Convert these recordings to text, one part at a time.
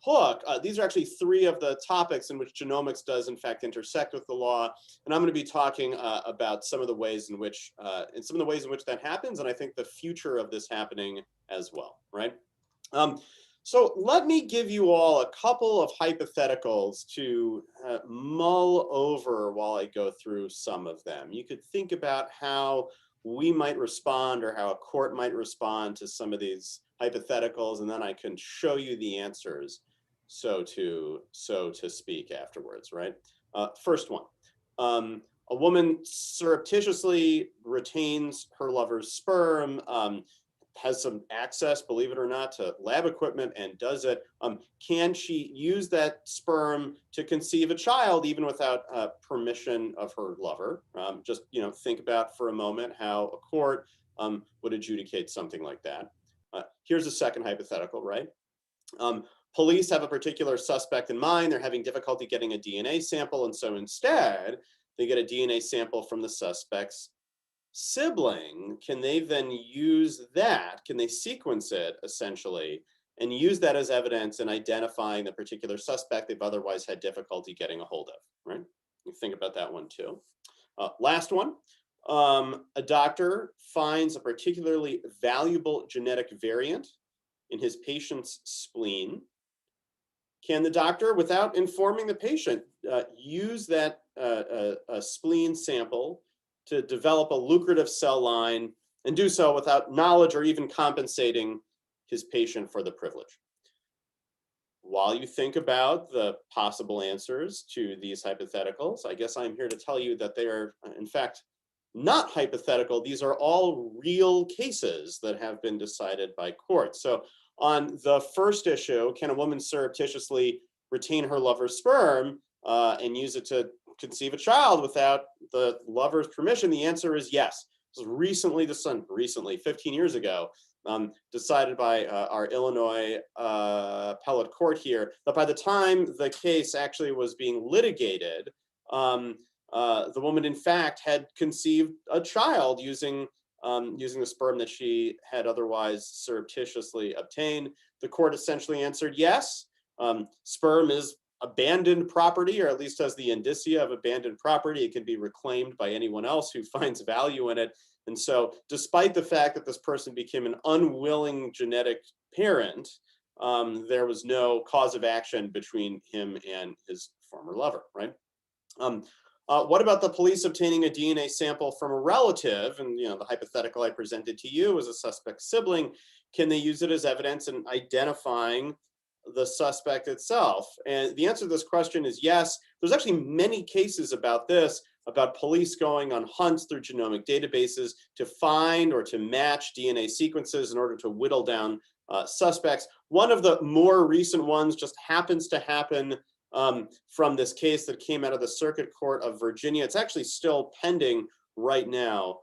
hook. These are actually three of the topics in which genomics does in fact intersect with the law, and I'm going to be talking about some of the ways in which that happens, and I think the future of this happening as well, right? So let me give you all a couple of hypotheticals to mull over while I go through some of them. You could think about how we might respond or how a court might respond to some of these hypotheticals, and then I can show you the answers, so to speak, afterwards, right? First one, a woman surreptitiously retains her lover's sperm, has some access, believe it or not, to lab equipment and does it. Can she use that sperm to conceive a child even without permission of her lover? Just think about for a moment how a court would adjudicate something like that. Here's a second hypothetical, right? Police have a particular suspect in mind. They're having difficulty getting a DNA sample, and so instead they get a DNA sample from the suspect's sibling. Can they then use that? Can they sequence it essentially and use that as evidence in identifying the particular suspect they've otherwise had difficulty getting a hold of, right? You think about that one too. Last one, a doctor finds a particularly valuable genetic variant in his patient's spleen. Can the doctor, without informing the patient, use that spleen sample to develop a lucrative cell line and do so without knowledge or even compensating his patient for the privilege? While you think about the possible answers to these hypotheticals, I guess I'm here to tell you that they are, in fact, not hypothetical. These are all real cases that have been decided by courts. So on the first issue, can a woman surreptitiously retain her lover's sperm and use it to conceive a child without the lover's permission? The answer is yes. This was recently, 15 years ago, decided by our Illinois appellate court here, that by the time the case actually was being litigated, the woman in fact had conceived a child using the sperm that she had otherwise surreptitiously obtained. The court essentially answered yes. Sperm is abandoned property, or at least has the indicia of abandoned property. It can be reclaimed by anyone else who finds value in it. And so despite the fact that this person became an unwilling genetic parent, there was no cause of action between him and his former lover, right? What about the police obtaining a DNA sample from a relative? And the hypothetical I presented to you as a suspect's sibling. Can they use it as evidence in identifying the suspect itself? And the answer to this question is yes. There's actually many cases about this, about police going on hunts through genomic databases to find or to match DNA sequences in order to whittle down suspects. One of the more recent ones just happens to happen from this case that came out of the Circuit Court of Virginia. It's actually still pending right now,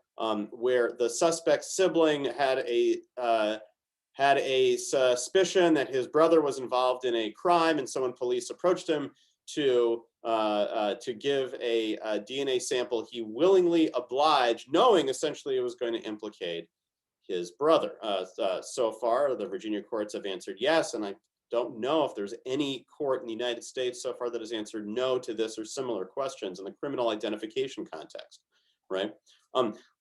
where the suspect's sibling had a suspicion that his brother was involved in a crime, and so when police approached him to give a DNA sample, he willingly obliged, knowing essentially it was going to implicate his brother. So far, the Virginia courts have answered yes, and I don't know if there's any court in the United States so far that has answered no to this or similar questions in the criminal identification context, right?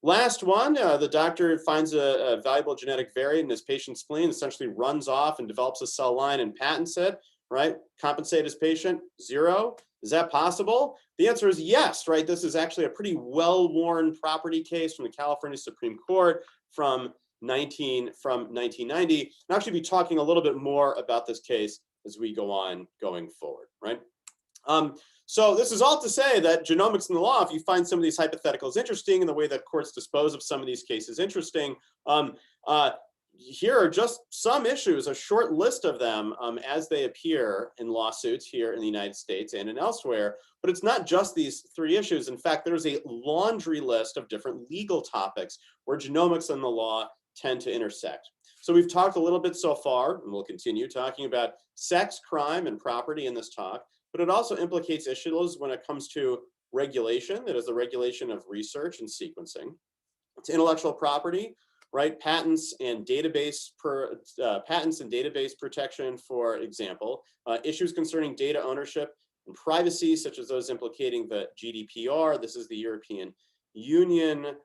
Last one, the doctor finds a valuable genetic variant in his patient's spleen, essentially runs off and develops a cell line and patents it, right? Compensate his patient, zero. Is that possible? The answer is yes, right? This is actually a pretty well-worn property case from the California Supreme Court from 1990. I'll actually be talking a little bit more about this case as we go on going forward, right? So this is all to say that genomics in the law, if you find some of these hypotheticals interesting and the way that courts dispose of some of these cases interesting, here are just some issues, a short list of them as they appear in lawsuits here in the United States and in elsewhere. But it's not just these three issues. In fact, there's a laundry list of different legal topics where genomics and the law tend to intersect. So we've talked a little bit so far, and we'll continue talking about sex, crime, and property in this talk, but it also implicates issues when it comes to regulation, that is the regulation of research and sequencing. It's intellectual property, right? Patents and database protection, for example, issues concerning data ownership and privacy, such as those implicating the GDPR. This is the European Union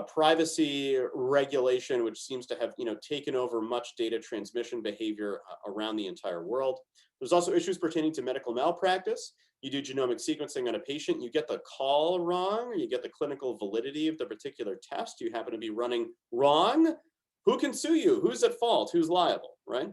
privacy regulation, which seems to have taken over much data transmission behavior around the entire world. There's also issues pertaining to medical malpractice. You do genomic sequencing on a patient, you get the call wrong, or you get the clinical validity of the particular test you happen to be running wrong. Who can sue you? Who's at fault? Who's liable, right?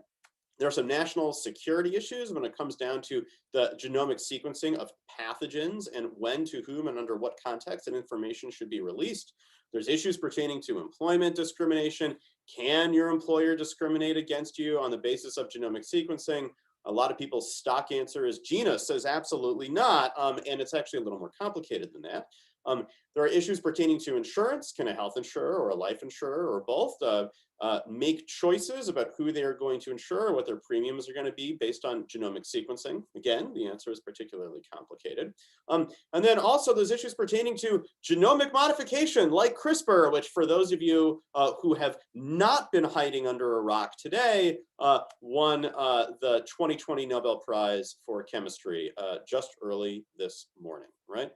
There are some national security issues when it comes down to the genomic sequencing of pathogens and when, to whom, and under what context and information should be released. There's issues pertaining to employment discrimination. Can your employer discriminate against you on the basis of genomic sequencing? A lot of people's stock answer is Gina says absolutely not, and it's actually a little more complicated than that. There are issues pertaining to insurance. Can a health insurer or a life insurer or both make choices about who they are going to insure, what their premiums are going to be based on genomic sequencing? Again, the answer is particularly complicated. And then also there's issues pertaining to genomic modification like CRISPR, which for those of you who have not been hiding under a rock today, won the 2020 Nobel Prize for Chemistry just early this morning, right?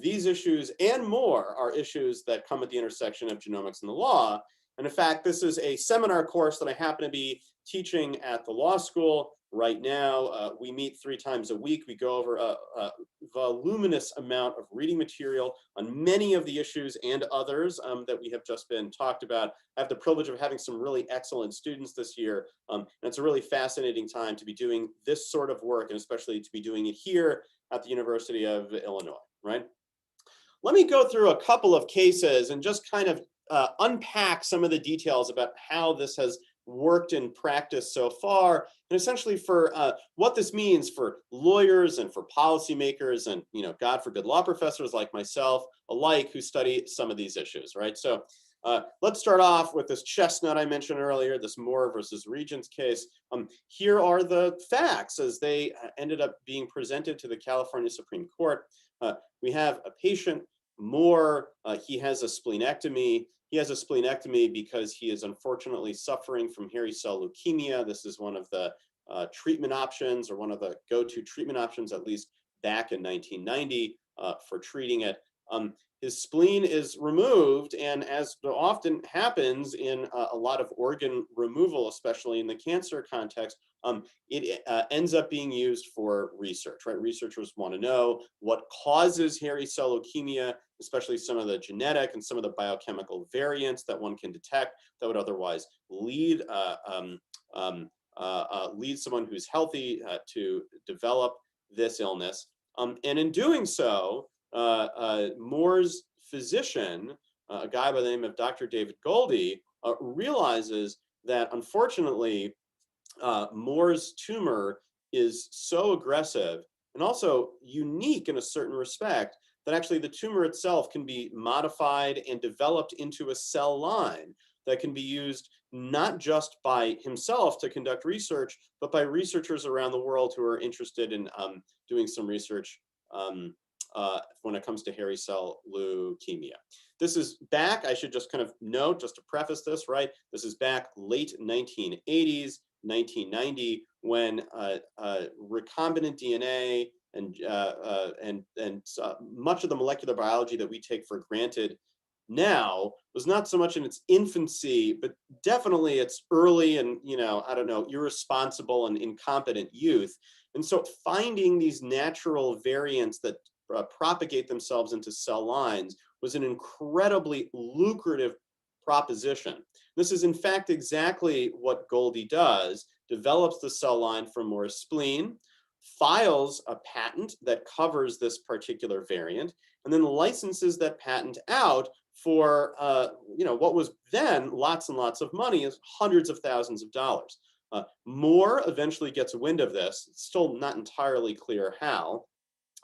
These issues and more are issues that come at the intersection of genomics and the law. And in fact, this is a seminar course that I happen to be teaching at the law school right now. We meet 3 times a week. We go over a voluminous amount of reading material on many of the issues and others that we have just been talked about. I have the privilege of having some really excellent students this year. And it's a really fascinating time to be doing this sort of work, and especially to be doing it here at the University of Illinois, right? Let me go through a couple of cases and just kind of unpack some of the details about how this has worked in practice so far, and essentially for what this means for lawyers and for policymakers and, God forbid, law professors like myself alike who study some of these issues, right? So let's start off with this chestnut I mentioned earlier, this Moore versus Regents case. Here are the facts as they ended up being presented to the California Supreme Court. We have a patient, Moore. He has a splenectomy. He has a splenectomy because he is unfortunately suffering from hairy cell leukemia. This is one of the treatment options, or one of the go-to treatment options, at least back in 1990 for treating it. His spleen is removed, and as often happens in a lot of organ removal, especially in the cancer context, it ends up being used for research, right? Researchers want to know what causes hairy cell leukemia, especially some of the genetic and some of the biochemical variants that one can detect that would otherwise lead someone who's healthy to develop this illness. And in doing so, Moore's physician, a guy by the name of Dr. David Goldie, realizes that unfortunately, Moore's tumor is so aggressive and also unique in a certain respect that actually the tumor itself can be modified and developed into a cell line that can be used not just by himself to conduct research, but by researchers around the world who are interested in doing some research when it comes to hairy cell leukemia. This is back, I should just kind of note, just to preface this, right? This is back late 1980s, 1990, when recombinant DNA and much of the molecular biology that we take for granted now was not so much in its infancy, but definitely its early and, irresponsible and incompetent youth. And so finding these natural variants that propagate themselves into cell lines was an incredibly lucrative proposition. This is in fact exactly what Goldie does, develops the cell line from Moore's spleen, files a patent that covers this particular variant, and then licenses that patent out for what was then lots and lots of money, is hundreds of thousands of dollars. Moore eventually gets wind of this. It's still not entirely clear how.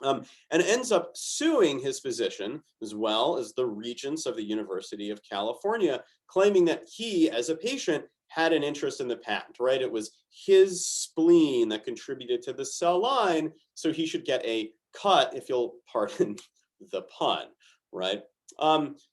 And ends up suing his physician as well as the Regents of the University of California, claiming that he, as a patient, had an interest in the patent, right? It was his spleen that contributed to the cell line, so he should get a cut, if you'll pardon the pun, right?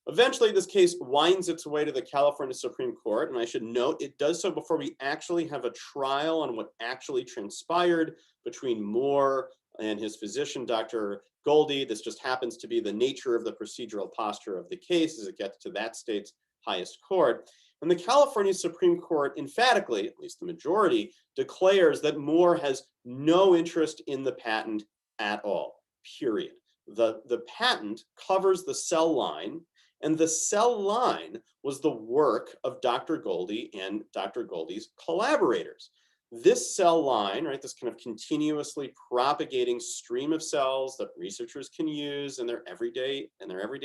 Eventually, this case winds its way to the California Supreme Court, and I should note it does so before we actually have a trial on what actually transpired between Moore and his physician, Dr. Goldie. This just happens to be the nature of the procedural posture of the case as it gets to that state's highest court. And the California Supreme Court emphatically, at least the majority, declares that Moore has no interest in the patent at all, period. The patent covers the cell line, and the cell line was the work of Dr. Goldie and Dr. Goldie's collaborators. This cell line, right, this kind of continuously propagating stream of cells that researchers can use in their everyday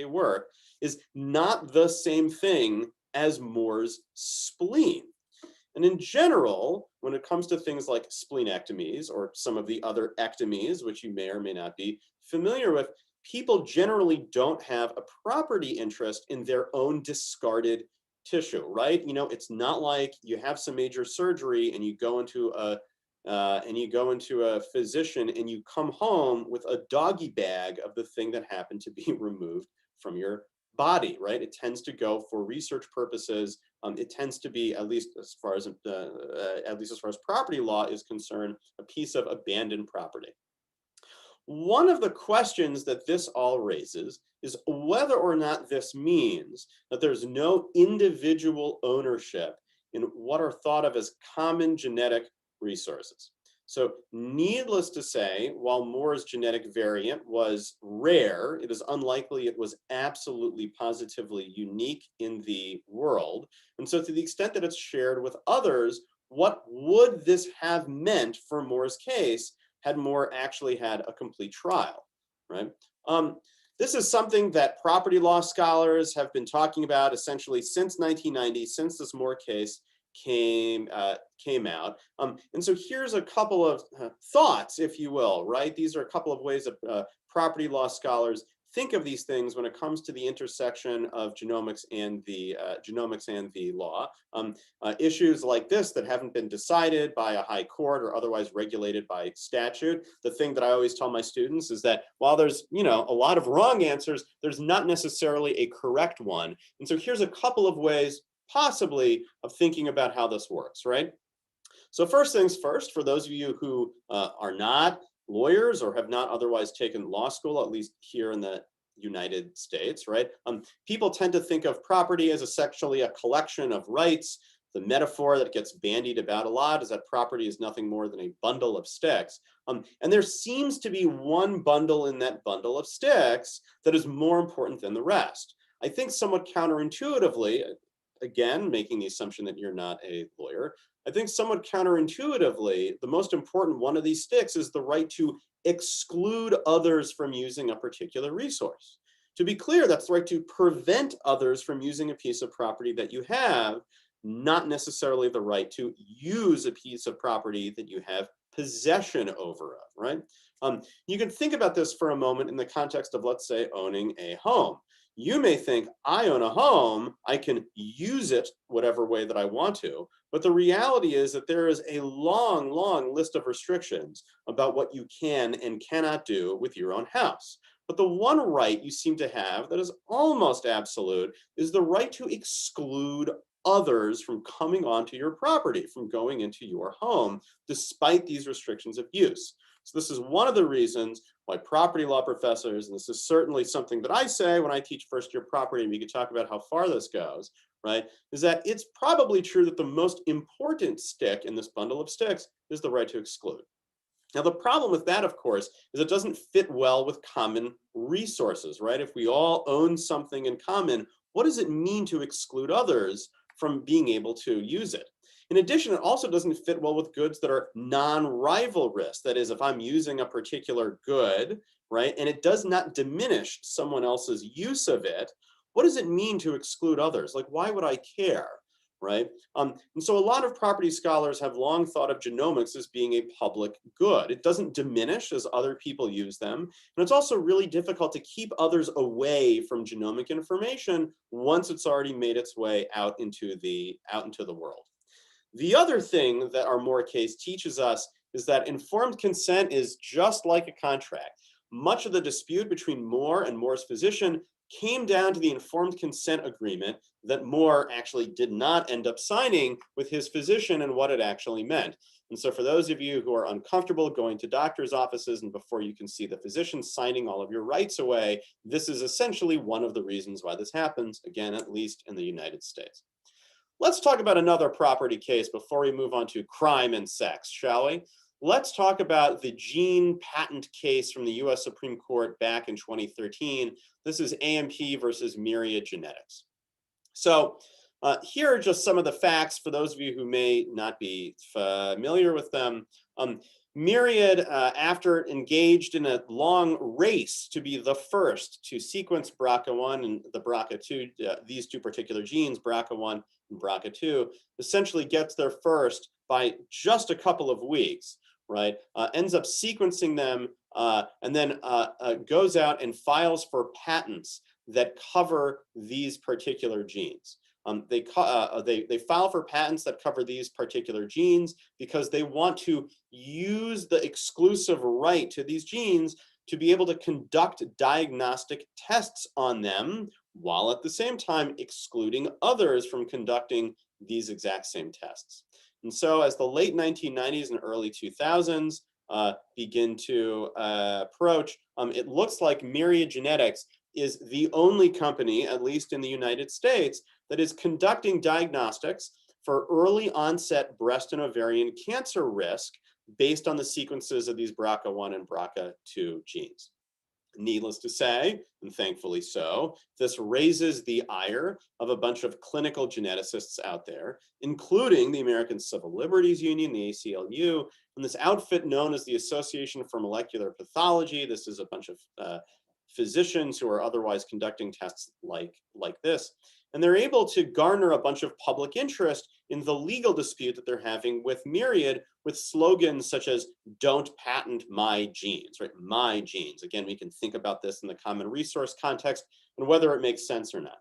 work, is not the same thing as Moore's spleen. And in general, when it comes to things like splenectomies or some of the other ectomies, which you may or may not be familiar with, people generally don't have a property interest in their own discarded tissue, right? You know, it's not like you have some major surgery and you go into a physician and you come home with a doggy bag of the thing that happened to be removed from your body, right? It tends to go for research purposes. It tends to be, at least as far as property law is concerned, a piece of abandoned property. One of the questions that this all raises is whether or not this means that there's no individual ownership in what are thought of as common genetic resources. So needless to say, while Moore's genetic variant was rare, it is unlikely it was absolutely positively unique in the world. And so to the extent that it's shared with others, what would this have meant for Moore's case had Moore actually had a complete trial, right? This is something that property law scholars have been talking about essentially since 1990, since this Moore case came out. And so here's a couple of thoughts, if you will, right? These are a couple of ways that property law scholars think of these things when it comes to the intersection of genomics and the law. Issues like this that haven't been decided by a high court or otherwise regulated by statute. The thing that I always tell my students is that while there's, you know, a lot of wrong answers, there's not necessarily a correct one. And so here's a couple of ways possibly of thinking about how this works, right? So first things first, for those of you who are not lawyers or have not otherwise taken law school, at least here in the United States, right? People tend to think of property as essentially a collection of rights. The metaphor that gets bandied about a lot is that property is nothing more than a bundle of sticks. And there seems to be one bundle in that bundle of sticks that is more important than the rest. I think somewhat counterintuitively, again, making the assumption that you're not a lawyer, I think somewhat counterintuitively, the most important one of these sticks is the right to exclude others from using a particular resource. To be clear, that's the right to prevent others from using a piece of property that you have, not necessarily the right to use a piece of property that you have possession over of, right? You can think about this for a moment in the context of, let's say, owning a home. You may think, I own a home, I can use it whatever way that I want to, but the reality is that there is a long, long list of restrictions about what you can and cannot do with your own house. But the one right you seem to have that is almost absolute is the right to exclude others from coming onto your property, from going into your home, despite these restrictions of use. So this is one of the reasons why property law professors, and this is certainly something that I say when I teach first year property, and we can talk about how far this goes, right, is that it's probably true that the most important stick in this bundle of sticks is the right to exclude. Now, the problem with that, of course, is it doesn't fit well with common resources, right? If we all own something in common, what does it mean to exclude others from being able to use it? In addition, it also doesn't fit well with goods that are non-rivalrous. That is, if I'm using a particular good, right, and it does not diminish someone else's use of it, what does it mean to exclude others? Like, why would I care, right? And so a lot of property scholars have long thought of genomics as being a public good. It doesn't diminish as other people use them. And it's also really difficult to keep others away from genomic information once it's already made its way out into the world. The other thing that our Moore case teaches us is that informed consent is just like a contract. Much of the dispute between Moore and Moore's physician came down to the informed consent agreement that Moore actually did not end up signing with his physician and what it actually meant. And so for those of you who are uncomfortable going to doctor's offices and before you can see the physician signing all of your rights away, this is essentially one of the reasons why this happens, again, at least in the United States. Let's talk about another property case before we move on to crime and sex, shall we? Let's talk about the gene patent case from the US Supreme Court back in 2013. This is AMP versus Myriad Genetics. So here are just some of the facts for those of you who may not be familiar with them. Myriad, after engaged in a long race to be the first to sequence BRCA1 and the BRCA2, these two particular genes, BRCA1 and BRCA2, essentially gets there first by just a couple of weeks, right? Ends up sequencing them and then goes out and files for patents that cover these particular genes. They file for patents that cover these particular genes because they want to use the exclusive right to these genes to be able to conduct diagnostic tests on them while at the same time excluding others from conducting these exact same tests. And so as the late 1990s and early 2000s begin to approach, it looks like Myriad Genetics is the only company, at least in the United States, that is conducting diagnostics for early onset breast and ovarian cancer risk based on the sequences of these BRCA1 and BRCA2 genes. Needless to say, and thankfully so, this raises the ire of a bunch of clinical geneticists out there, including the American Civil Liberties Union, the ACLU, and this outfit known as the Association for Molecular Pathology. This is a bunch of physicians who are otherwise conducting tests like this. And they're able to garner a bunch of public interest in the legal dispute that they're having with Myriad, with slogans such as "Don't patent my genes," right? My genes. Again, we can think about this in the common resource context and whether it makes sense or not.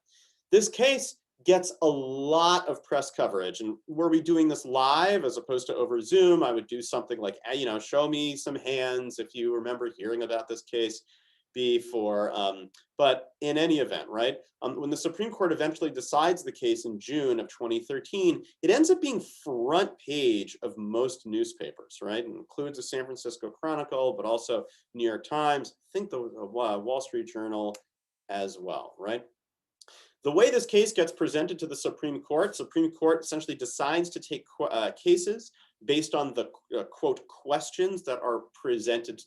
This case gets a lot of press coverage. And were we doing this live as opposed to over Zoom, I would do something like, show me some hands if you remember hearing about this case before. But in any event, right, when the Supreme Court eventually decides the case in June of 2013, it ends up being front page of most newspapers, right? It includes the San Francisco Chronicle, but also New York Times, I think the Wall Street Journal as well, right? The way this case gets presented to the Supreme Court essentially decides to take cases based on the quote questions that are presented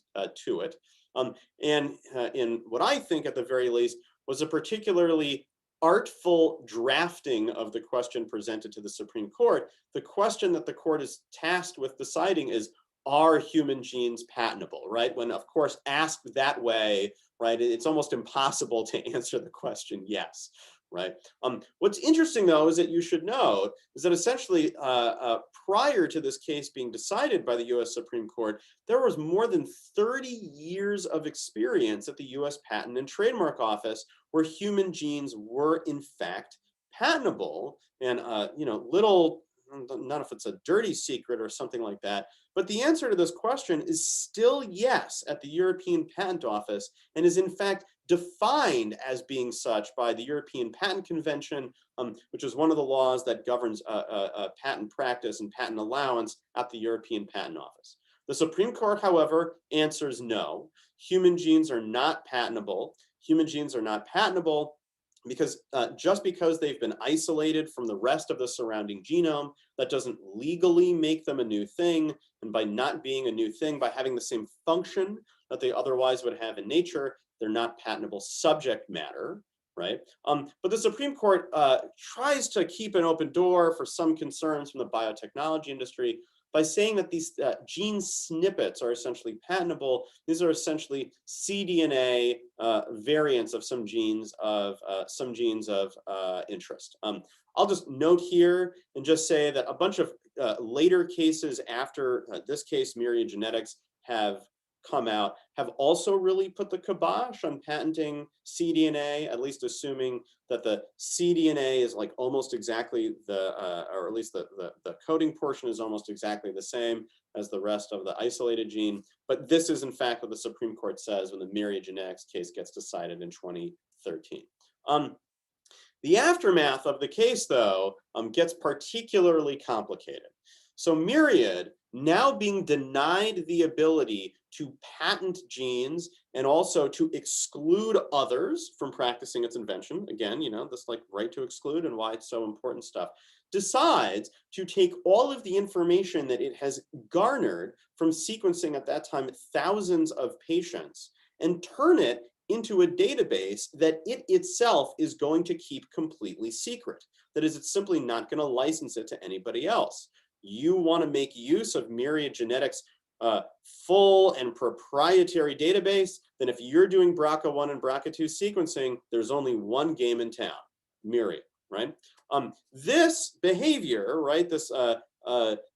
to it. And in what I think at the very least was a particularly artful drafting of the question presented to the Supreme Court. The question that the court is tasked with deciding is, are human genes patentable, right? When of course asked that way, right, it's almost impossible to answer the question yes, right? What's interesting though is that you should know is that essentially prior to this case being decided by the US Supreme Court, there was more than 30 years of experience at the US Patent and Trademark Office where human genes were in fact patentable. And little, not if it's a dirty secret or something like that, but the answer to this question is still yes at the European Patent Office, and is in fact defined as being such by the European Patent Convention, which is one of the laws that governs patent practice and patent allowance at the European Patent Office. The Supreme Court, however, answers no. Human genes are not patentable. Human genes are not patentable because just because they've been isolated from the rest of the surrounding genome, that doesn't legally make them a new thing. And by not being a new thing, by having the same function that they otherwise would have in nature, they're not patentable subject matter, right? But the Supreme Court tries to keep an open door for some concerns from the biotechnology industry by saying that these gene snippets are essentially patentable. These are essentially cDNA variants of some genes of interest. I'll just note here and just say that a bunch of later cases after this case, Myriad Genetics, have come out, have also really put the kibosh on patenting cDNA, at least assuming that the cDNA is like almost exactly or at least the coding portion is almost exactly the same as the rest of the isolated gene. But this is in fact what the Supreme Court says when the Myriad Genetics case gets decided in 2013. 2013. The aftermath of the case, though, gets particularly complicated. So Myriad, now being denied the ability to patent genes and also to exclude others from practicing its invention, again, this like right to exclude and why it's so important stuff, decides to take all of the information that it has garnered from sequencing at that time thousands of patients and turn it into a database that it itself is going to keep completely secret. That is, it's simply not going to license it to anybody else. You want to make use of Myriad Genetics' full and proprietary database, then if you're doing BRCA1 and BRCA2 sequencing, there's only one game in town, Myriad, right? This behavior, right, this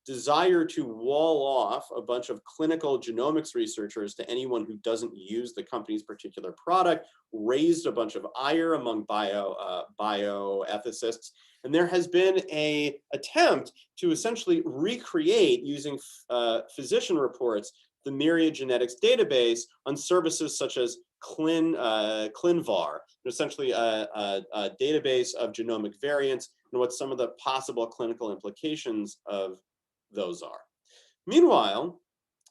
desire to wall off a bunch of clinical genomics researchers to anyone who doesn't use the company's particular product, raised a bunch of ire among bioethicists. And there has been an attempt to essentially recreate, using physician reports, the Myriad Genetics database on services such as ClinVar, essentially a database of genomic variants and what some of the possible clinical implications of those are. Meanwhile,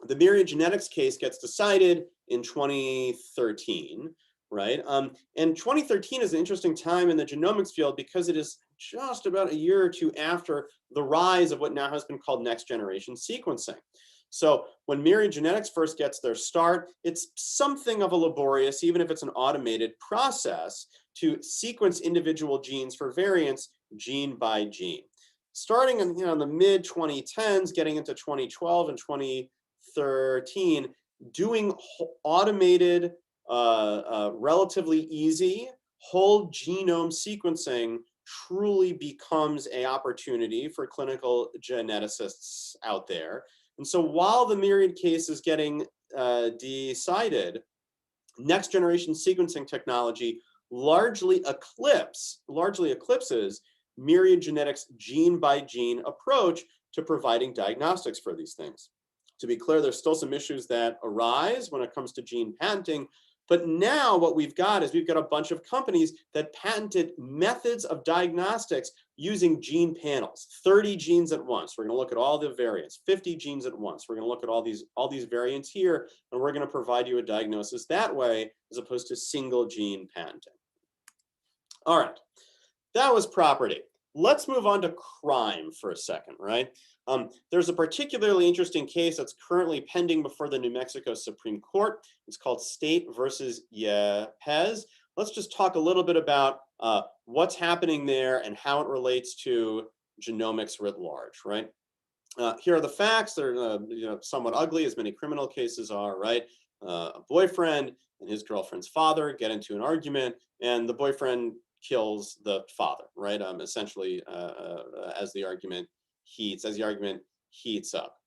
the Myriad Genetics case gets decided in 2013, right? And 2013 is an interesting time in the genomics field because it is just about a year or two after the rise of what now has been called next generation sequencing. So when Myriad Genetics first gets their start, it's something of a laborious, even if it's an automated process, to sequence individual genes for variants gene by gene. Starting in the mid 2010s, getting into 2012 and 2013, doing automated, relatively easy whole genome sequencing truly becomes an opportunity for clinical geneticists out there. And so while the Myriad case is getting decided, next generation sequencing technology largely eclipses Myriad Genetics' gene by gene approach to providing diagnostics for these things. To be clear, there's still some issues that arise when it comes to gene patenting, but now what we've got is we've got a bunch of companies that patented methods of diagnostics using gene panels, 30 genes at once. We're going to look at all the variants, 50 genes at once. We're going to look at all these variants here, and we're going to provide you a diagnosis that way, as opposed to single gene patenting. All right, that was property. Let's move on to crime for a second, right? There's a particularly interesting case that's currently pending before the New Mexico Supreme Court. It's called State versus Yepes. Let's just talk a little bit about what's happening there and how it relates to genomics writ large, right? Here are the facts. They're somewhat ugly, as many criminal cases are, right? A boyfriend and his girlfriend's father get into an argument, and the boyfriend kills the father, right? Essentially, as the argument heats up.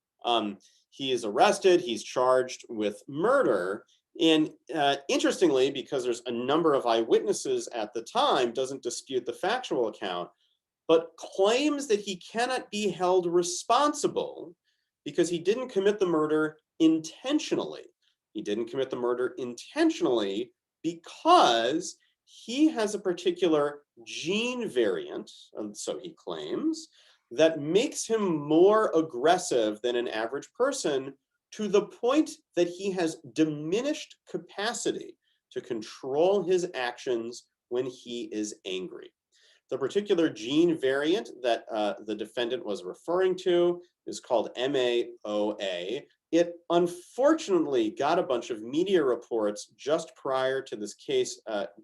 He is arrested. He's charged with murder. And interestingly, because there's a number of eyewitnesses at the time, doesn't dispute the factual account, but claims that he cannot be held responsible because he didn't commit the murder intentionally. He didn't commit the murder intentionally because he has a particular gene variant, so he claims, that makes him more aggressive than an average person, to the point that he has diminished capacity to control his actions when he is angry. The particular gene variant that the defendant was referring to is called MAOA. It unfortunately got a bunch of media reports just prior to this case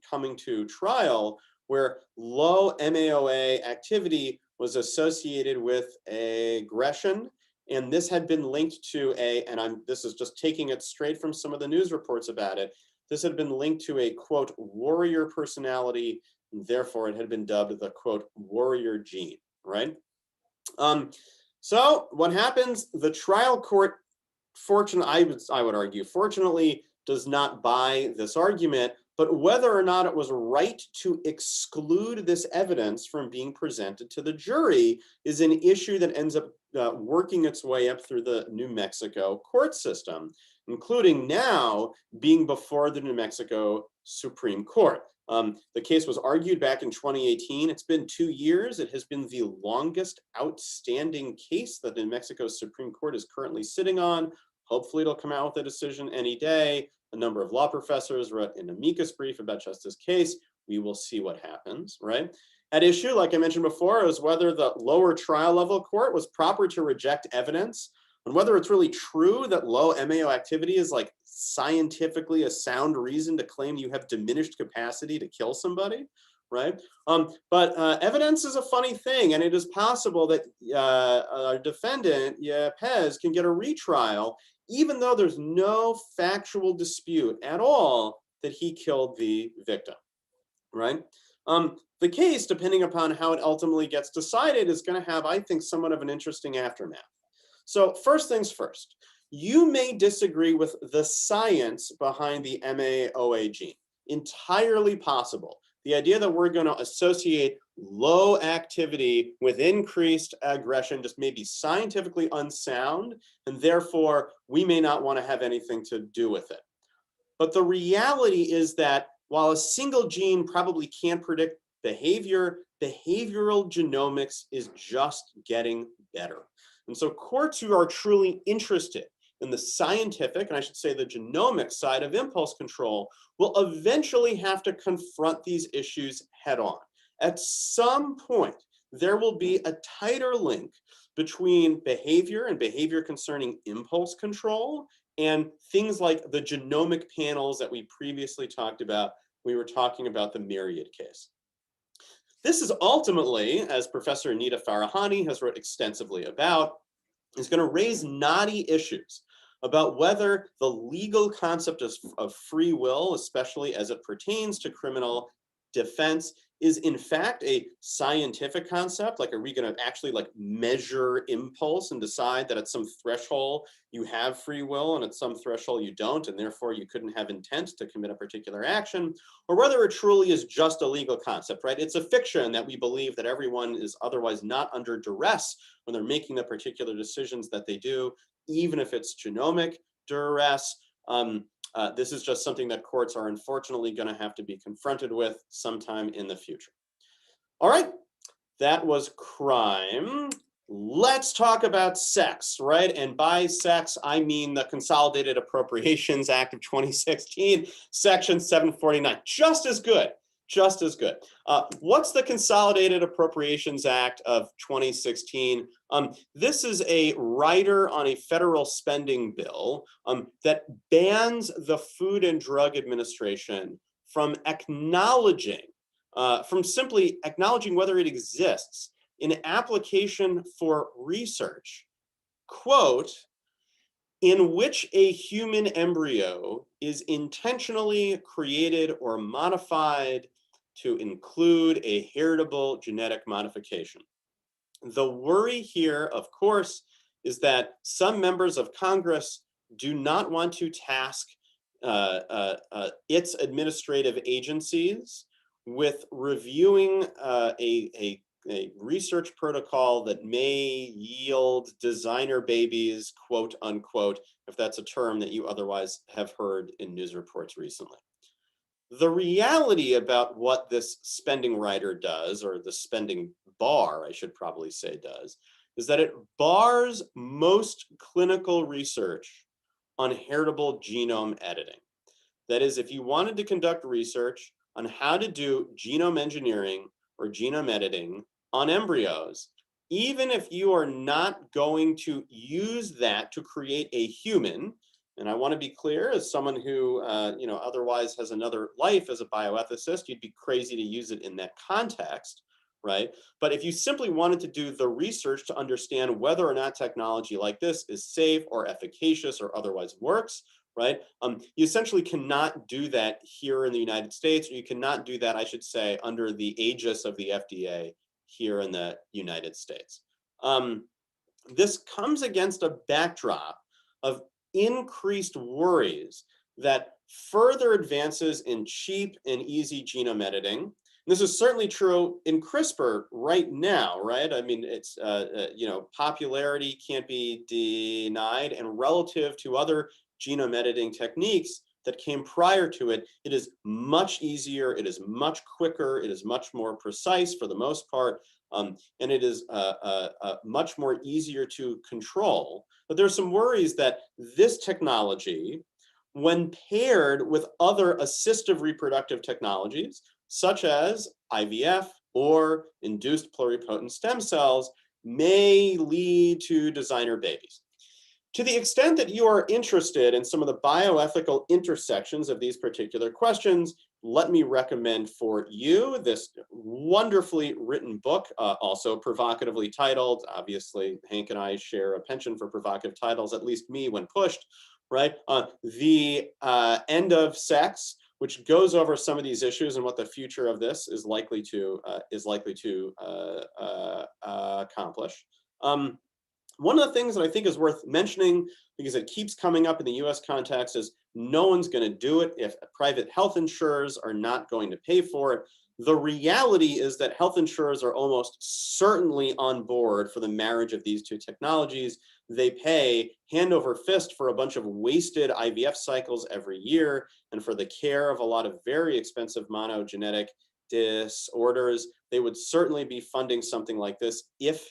coming to trial, where low MAOA activity was associated with aggression. And this had been linked to this is just taking it straight from some of the news reports about it. This had been linked to a, quote, warrior personality, and therefore it had been dubbed the, quote, warrior gene, right? So what happens? The trial court, I would argue, fortunately, does not buy this argument, but whether or not it was right to exclude this evidence from being presented to the jury is an issue that ends up working its way up through the New Mexico court system, including now being before the New Mexico Supreme Court. The case was argued back in 2018. It's been 2 years. It has been the longest outstanding case that the New Mexico Supreme Court is currently sitting on. Hopefully it'll come out with a decision any day. A number of law professors wrote an amicus brief about just this case. We will see what happens, right? At issue, like I mentioned before, is whether the lower trial level court was proper to reject evidence and whether it's really true that low MAO activity is like scientifically a sound reason to claim you have diminished capacity to kill somebody, right? But evidence is a funny thing, and it is possible that a defendant, Pez, can get a retrial even though there's no factual dispute at all that he killed the victim, right? The case, depending upon how it ultimately gets decided, is going to have, I think, somewhat of an interesting aftermath. So first things first, you may disagree with the science behind the MAOA gene. Entirely possible. The idea that we're going to associate low activity with increased aggression just may be scientifically unsound, and therefore we may not want to have anything to do with it. But the reality is that while a single gene probably can't predict behavior, behavioral genomics is just getting better. And so courts who are truly interested in the scientific, and I should say the genomic side of impulse control, will eventually have to confront these issues head on. At some point, there will be a tighter link between behavior and behavior concerning impulse control and things like the genomic panels that we previously talked about. We were talking about the Myriad case. This is ultimately, as Professor Anita Farahani has wrote extensively about, is going to raise knotty issues about whether the legal concept of free will, especially as it pertains to criminal defense, is in fact a scientific concept. Like, are we going to actually like measure impulse and decide that at some threshold you have free will and at some threshold you don't, and therefore you couldn't have intent to commit a particular action, or whether it truly is just a legal concept, right? It's a fiction that we believe that everyone is otherwise not under duress when they're making the particular decisions that they do, even if it's genomic duress. This is just something that courts are unfortunately going to have to be confronted with sometime in the future. All right, that was crime. Let's talk about sex, right? And by sex, I mean the Consolidated Appropriations Act of 2016, Section 749. Just as good, just as good. What's the Consolidated Appropriations Act of 2016? This is a rider on a federal spending bill that bans the Food and Drug Administration from acknowledging, from simply acknowledging whether it exists in application for research, quote, in which a human embryo is intentionally created or modified to include a heritable genetic modification. The worry here, of course, is that some members of Congress do not want to task its administrative agencies with reviewing a research protocol that may yield designer babies, quote unquote, if that's a term that you otherwise have heard in news reports recently. The reality about what this spending rider does, or the spending bar, I should probably say does, is that it bars most clinical research on heritable genome editing. That is, if you wanted to conduct research on how to do genome engineering or genome editing on embryos, even if you are not going to use that to create a human, and I want to be clear, as someone who otherwise has another life as a bioethicist, you'd be crazy to use it in that context, right? But if you simply wanted to do the research to understand whether or not technology like this is safe or efficacious or otherwise works, right? You essentially cannot do that here in the United States, or you cannot do that, I should say, under the aegis of the FDA here in the United States. This comes against a backdrop of increased worries that further advances in cheap and easy genome editing. This is certainly true in CRISPR right now, right? I mean, it's, popularity can't be denied, and relative to other genome editing techniques that came prior to it, it is much easier, it is much quicker, it is much more precise for the most part, and it is much more easier to control. But there's some worries that this technology, when paired with other assistive reproductive technologies, such as IVF or induced pluripotent stem cells, may lead to designer babies. To the extent that you are interested in some of the bioethical intersections of these particular questions, let me recommend for you this wonderfully written book, also provocatively titled. Obviously, Hank and I share a penchant for provocative titles, at least me when pushed, right? The End of Sex, which goes over some of these issues and what the future of this is likely to accomplish. One of the things that I think is worth mentioning, because it keeps coming up in the US context, is no one's going to do it if private health insurers are not going to pay for it. The reality is that health insurers are almost certainly on board for the marriage of these two technologies. They pay hand over fist for a bunch of wasted IVF cycles every year and for the care of a lot of very expensive monogenetic disorders. They would certainly be funding something like this if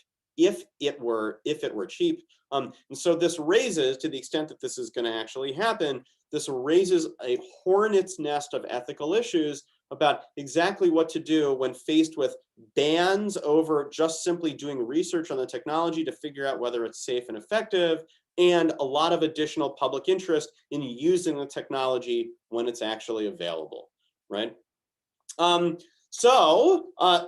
it were cheap. And so this raises, to the extent that this is going to actually happen, this raises a hornet's nest of ethical issues about exactly what to do when faced with bans over just simply doing research on the technology to figure out whether it's safe and effective, and a lot of additional public interest in using the technology when it's actually available, right?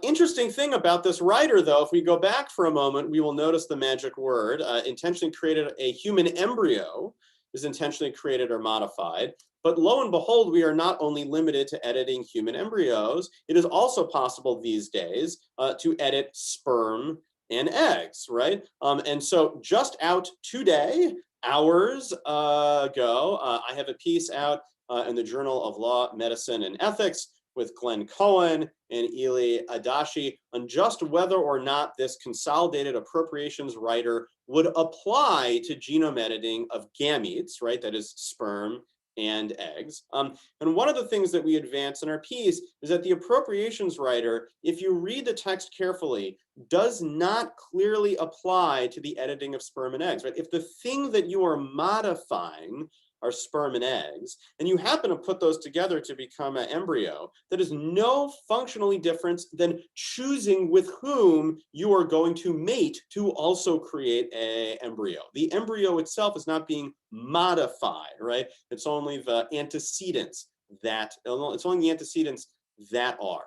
Interesting thing about this writer, though, if we go back for a moment, we will notice the magic word. Intentionally created a human embryo is intentionally created or modified. But lo and behold, we are not only limited to editing human embryos, it is also possible these days to edit sperm and eggs, right? And so just out today, hours ago, I have a piece out in the Journal of Law, Medicine, and Ethics with Glenn Cohen and Eli Adachi on just whether or not this consolidated appropriations rider would apply to genome editing of gametes, right? That is sperm and eggs. And one of the things that we advance in our piece is that the appropriations rider, if you read the text carefully, does not clearly apply to the editing of sperm and eggs, right? If the thing that you are modifying are sperm and eggs, and you happen to put those together to become an embryo, that is no functionally different than choosing with whom you are going to mate to also create an embryo. The embryo itself is not being modified, right? It's only the antecedents that are.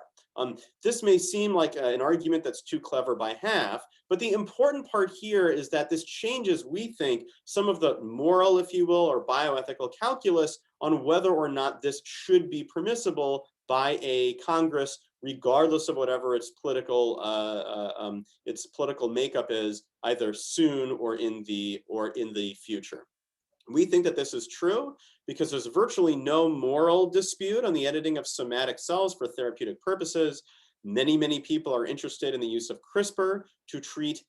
This may seem like an argument that's too clever by half, but the important part here is that this changes, we think, some of the moral, if you will, or bioethical calculus on whether or not this should be permissible by a Congress, regardless of whatever its political makeup is, either soon or in the future. We think that this is true because there's virtually no moral dispute on the editing of somatic cells for therapeutic purposes. Many, many people are interested in the use of CRISPR to treat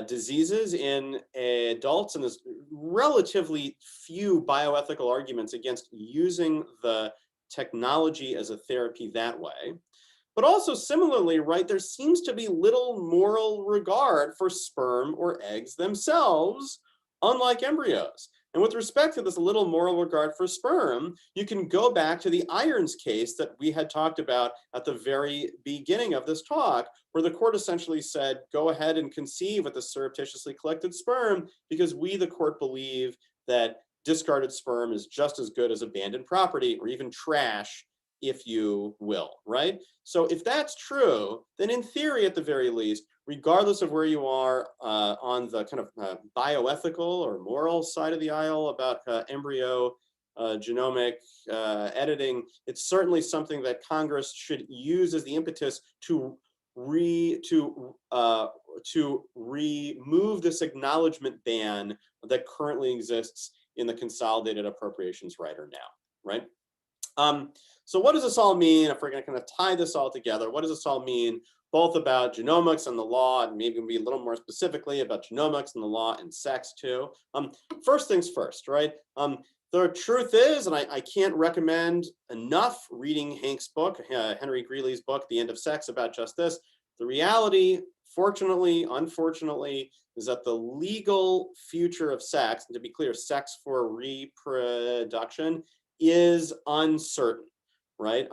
diseases in adults, and there's relatively few bioethical arguments against using the technology as a therapy that way. But also similarly, right, there seems to be little moral regard for sperm or eggs themselves, unlike embryos. And with respect to this little moral regard for sperm, you can go back to the Irons case that we had talked about at the very beginning of this talk, where the court essentially said, go ahead and conceive with the surreptitiously collected sperm, because we, the court, believe that discarded sperm is just as good as abandoned property or even trash, if you will, right? So if that's true, then in theory, at the very least, regardless of where you are on the kind of bioethical or moral side of the aisle about embryo genomic editing, it's certainly something that Congress should use as the impetus to remove this acknowledgement ban that currently exists in the consolidated appropriations rider now. right? So what does this all mean if we're going to kind of tie this all together? What does this all mean both about genomics and the law, and maybe be a little more specifically about genomics and the law and sex too? First things first, right? The truth is, and I can't recommend enough reading Hank's book, Henry Greeley's book, The End of Sex, about just this. The reality, fortunately, unfortunately, is that the legal future of sex, and to be clear, sex for reproduction, is uncertain, right?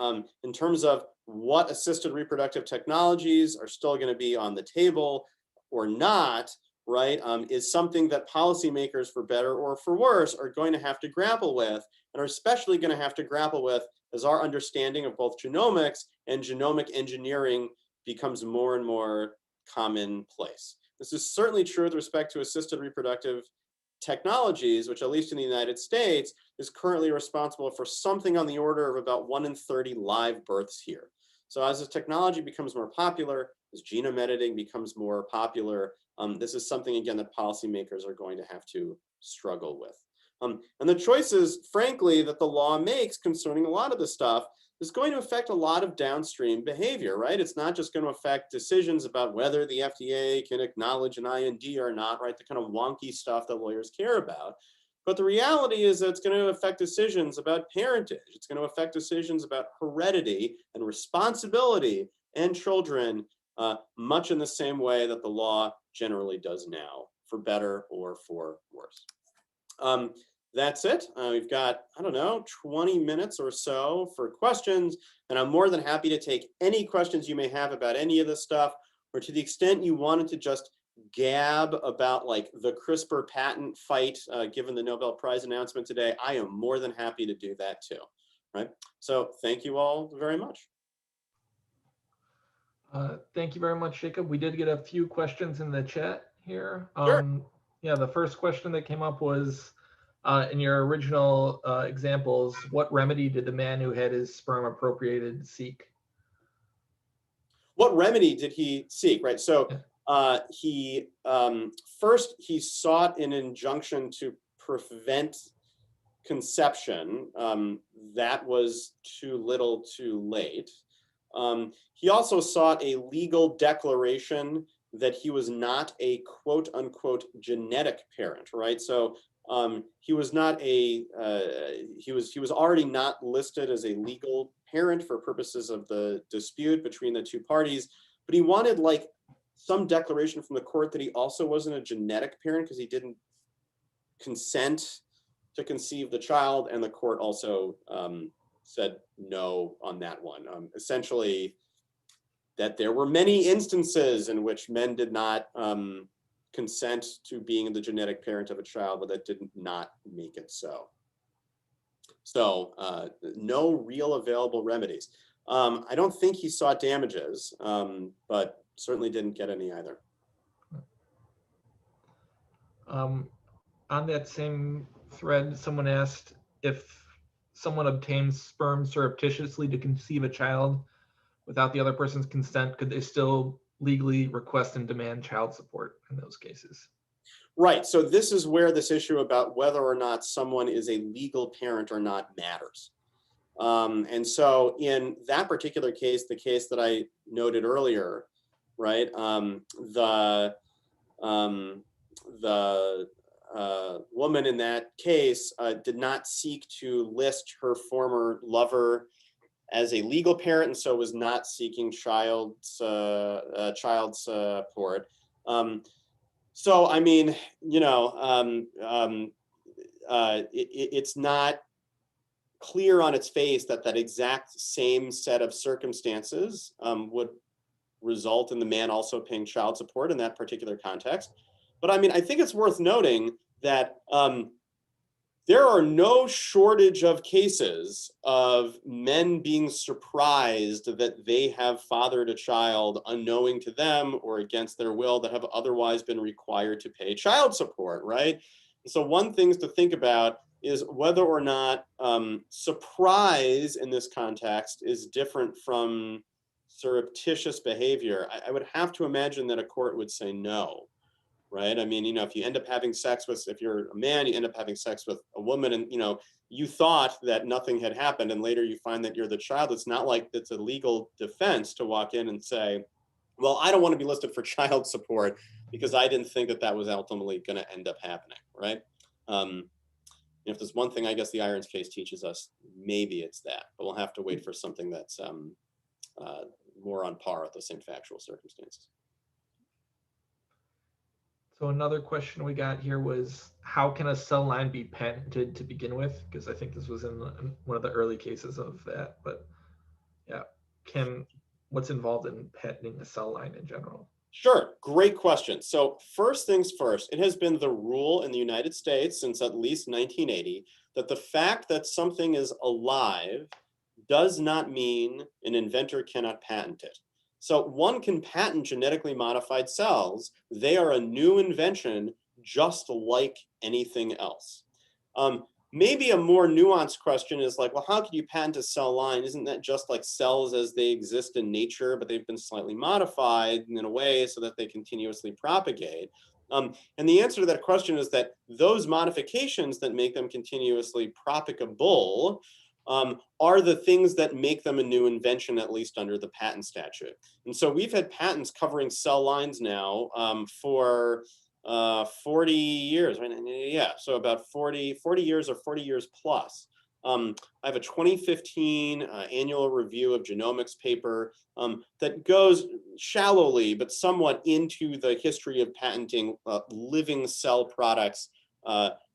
In terms of what assisted reproductive technologies are still going to be on the table or not, right, is something that policymakers, for better or for worse, are going to have to grapple with, and are especially going to have to grapple with as our understanding of both genomics and genomic engineering becomes more and more commonplace. This is certainly true with respect to assisted reproductive technologies, which, at least in the United States, is currently responsible for something on the order of about 1 in 30 live births here. So as this technology becomes more popular, as genome editing becomes more popular, this is something, again, that policymakers are going to have to struggle with. And the choices, frankly, that the law makes concerning a lot of this stuff is going to affect a lot of downstream behavior, right? It's not just going to affect decisions about whether the FDA can acknowledge an IND or not, right? The kind of wonky stuff that lawyers care about. But the reality is that it's going to affect decisions about parentage. It's going to affect decisions about heredity and responsibility and children, much in the same way that the law generally does now, for better or for worse. That's it. We've got, I don't know, 20 minutes or so for questions, and I'm more than happy to take any questions you may have about any of this stuff, or to the extent you wanted to just gab about like the CRISPR patent fight, given the Nobel Prize announcement today, I am more than happy to do that too, right? So thank you all very much. Thank you very much, Jacob. We did get a few questions in the chat here. Sure. Yeah, the first question that came up was, in your original examples, what remedy did the man who had his sperm appropriated seek? What remedy did he seek, right? So he first he sought an injunction to prevent conception. That was too little too late. He also sought a legal declaration that he was not a quote unquote genetic parent, right? So he was not a he was already not listed as a legal parent for purposes of the dispute between the two parties, but he wanted like some declaration from the court that he also wasn't a genetic parent because he didn't consent to conceive the child, and the court also said no on that one. Essentially, that there were many instances in which men did not consent to being the genetic parent of a child, but that did not make it so. So no real available remedies. I don't think he sought damages, but certainly didn't get any either. On that same thread, someone asked if someone obtains sperm surreptitiously to conceive a child without the other person's consent, could they still legally request and demand child support in those cases? Right. So this is where this issue about whether or not someone is a legal parent or not matters. And so in that particular case, the case that I noted earlier, right, the woman in that case did not seek to list her former lover as a legal parent, and so was not seeking child support. So I mean, you know, it's not clear on its face that that exact same set of circumstances would result in the man also paying child support in that particular context. But I mean, I think it's worth noting that there are no shortage of cases of men being surprised that they have fathered a child unknowing to them or against their will that have otherwise been required to pay child support, right? So one thing to think about is whether or not surprise in this context is different from surreptitious behavior. I would have to imagine that a court would say no, right? I mean, you know, if you end up having sex with, if you're a man, you end up having sex with a woman, and you know, you thought that nothing had happened, and later you find that you're the child. It's not like it's a legal defense to walk in and say, well, I don't want to be listed for child support because I didn't think that that was ultimately going to end up happening, right? If there's one thing I guess the Irons case teaches us, maybe it's that, but we'll have to wait for something that's more on par with the same factual circumstances. So another question we got here was, how can a cell line be patented to begin with? Because I think this was in one of the early cases of that, but yeah, what's involved in patenting a cell line in general? Sure, great question. So first things first, it has been the rule in the United States since at least 1980 that the fact that something is alive does not mean an inventor cannot patent it. So one can patent genetically modified cells. They are a new invention just like anything else. Maybe a more nuanced question is like, well, how could you patent a cell line? Isn't that just like cells as they exist in nature, but they've been slightly modified in a way so that they continuously propagate? And the answer to that question is that those modifications that make them continuously propagable are the things that make them a new invention, at least under the patent statute. And so we've had patents covering cell lines now for 40 years, right? Yeah, so about 40 years or 40 years plus. I have a 2015 annual review of Genomics paper that goes shallowly but somewhat into the history of patenting living cell products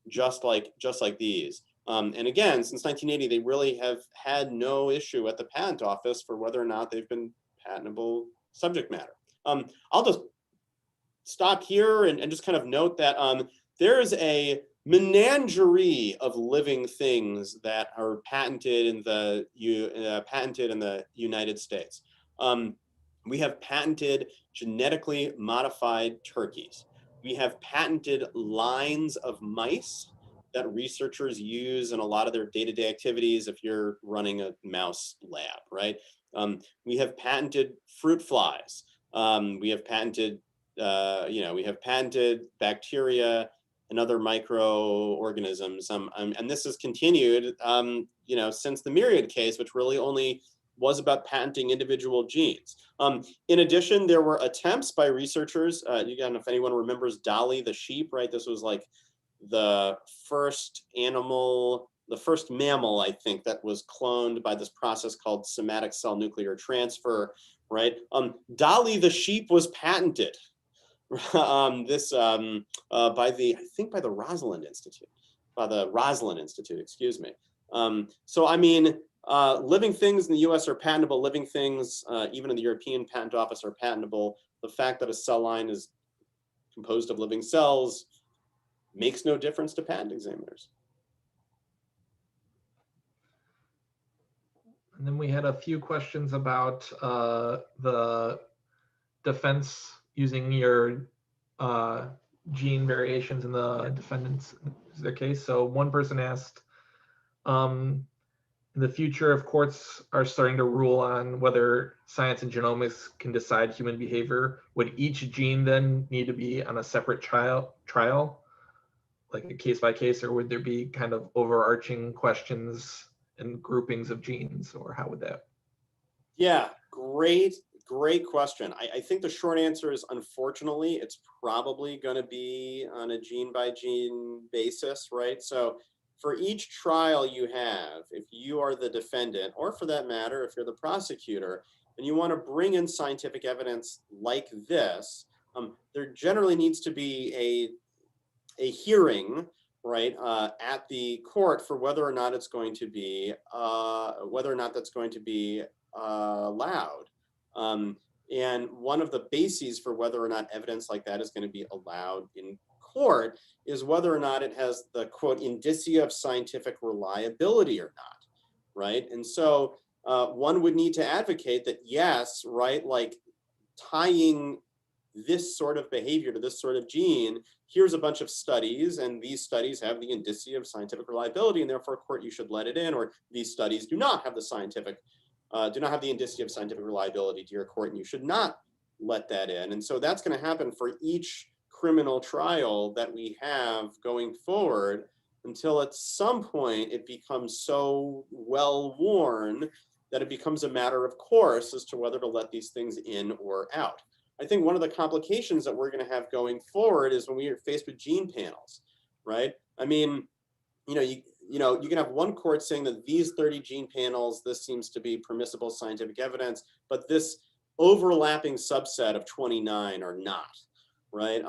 just like these. And again, since 1980, they really have had no issue at the patent office for whether or not they've been patentable subject matter. I'll just stop here and just kind of note that there is a menagerie of living things that are patented in the United States. We have patented genetically modified turkeys. We have patented lines of mice that researchers use in a lot of their day-to-day activities if you're running a mouse lab, right? We have patented fruit flies. We have patented we have patented bacteria and other microorganisms, and this has continued, since the Myriad case, which really only was about patenting individual genes. In addition, there were attempts by researchers. Again, if anyone remembers Dolly the sheep, right? This was like the first mammal, I think, that was cloned by this process called somatic cell nuclear transfer, right? Dolly the sheep was patented. By the Rosalind Institute, excuse me. So I mean, living things in the US are patentable, living things even in the European Patent Office are patentable. The fact that a cell line is composed of living cells makes no difference to patent examiners. And then we had a few questions about the defense using your gene variations in the defendant's their case. So one person asked, in the future, if courts are starting to rule on whether science and genomics can decide human behavior, would each gene then need to be on a separate trial, like a case by case, or would there be kind of overarching questions and groupings of genes, or how would that? Yeah, great question. I think the short answer is, unfortunately, it's probably going to be on a gene by gene basis, right? So for each trial you have, if you are the defendant, or for that matter, if you're the prosecutor, and you want to bring in scientific evidence like this, there generally needs to be a hearing, right, at the court for whether or not it's going to be allowed. And one of the bases for whether or not evidence like that is going to be allowed in court is whether or not it has the, quote, indicia of scientific reliability or not, right? And so one would need to advocate that, yes, right, like tying this sort of behavior to this sort of gene, here's a bunch of studies, and these studies have the indicia of scientific reliability, and therefore, court, you should let it in, or these studies do not have the indicia of scientific reliability to your court, and you should not let that in. And so that's going to happen for each criminal trial that we have going forward until at some point it becomes so well worn that it becomes a matter of course as to whether to let these things in or out. I think one of the complications that we're going to have going forward is when we are faced with gene panels, right? I mean, you can have one court saying that these 30 gene panels, this seems to be permissible scientific evidence, but this overlapping subset of 29 are not, right?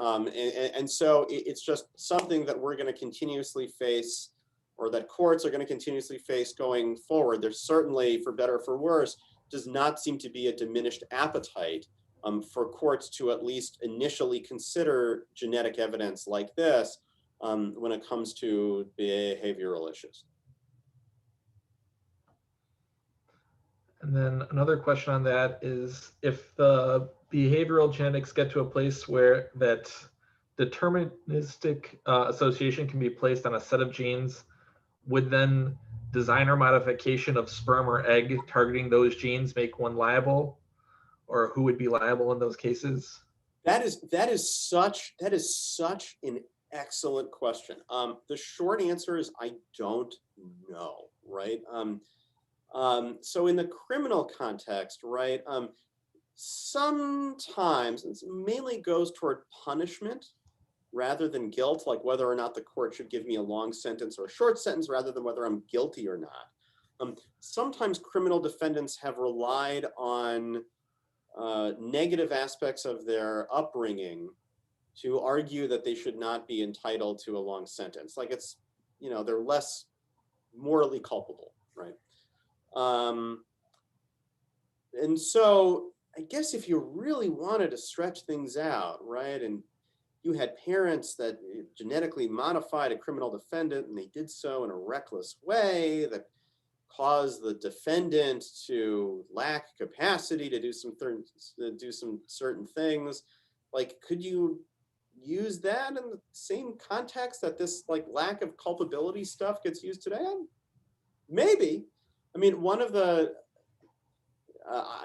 And so it's just something that we're going to continuously face, or that courts are going to continuously face going forward. There's certainly, for better or for worse, does not seem to be a diminished appetite for courts to at least initially consider genetic evidence like this when it comes to behavioral issues. And then another question on that is, if the behavioral genetics get to a place where that deterministic association can be placed on a set of genes, would then designer modification of sperm or egg targeting those genes make one liable? Or who would be liable in those cases? That is such an excellent question. The short answer is I don't know, right? So in the criminal context, right, sometimes it mainly goes toward punishment rather than guilt, like whether or not the court should give me a long sentence or a short sentence rather than whether I'm guilty or not. Sometimes criminal defendants have relied on negative aspects of their upbringing to argue that they should not be entitled to a long sentence. Like it's, they're less morally culpable, right? And so I guess if you really wanted to stretch things out, right, and you had parents that genetically modified a criminal defendant and they did so in a reckless way that caused the defendant to lack capacity to do some certain things, like, could you use that in the same context that this like lack of culpability stuff gets used today? Maybe. I mean, one of the